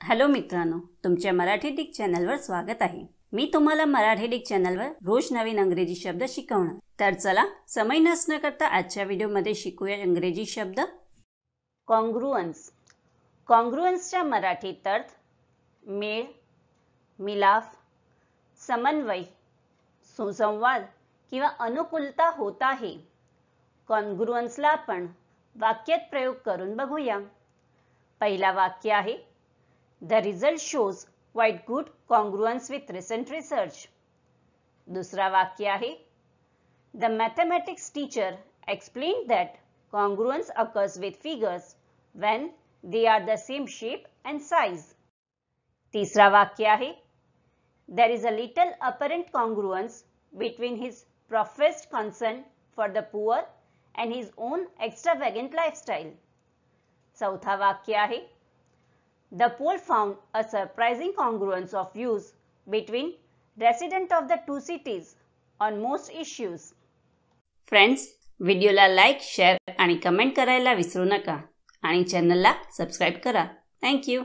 Hello मित्रांनो, तुमच्या Marathi Dick चॅनलवर स्वागत आहे। मी तुम्हाला मराठी डिक चॅनलवर रोज नवीन इंग्रजी शब्द शिकवणार। तर चला समय नष्ट न करता आजच्या व्हिडिओमध्ये शिकूया इंग्रजी शब्द कॉन्ग्रुअन्स। कॉन्ग्रुअन्सचा मराठीत अर्थ मेळ, मिलाफ, समन्वय, सुसंवाद किंवा अनुकूलता होत आहे। कॉन्ग्रुअन्सला आपण वाक्यात प्रयोग करून बघूया। पहिला वाक्य आहे The result shows quite good congruence with recent research. दूसरा वाक्य आहे The mathematics teacher explained that congruence occurs with figures when they are the same shape and size. तीसरा वाक्य आहे There is a little apparent congruence between his professed concern for the poor and his own extravagant lifestyle. चौथा वाक्य आहे The poll found a surprising congruence of views between residents of the two cities on most issues. Friends, व्हिडिओला like, share आणि comment करायला विसरू नका आणि चॅनलला सबस्क्राइब करा। Thank you.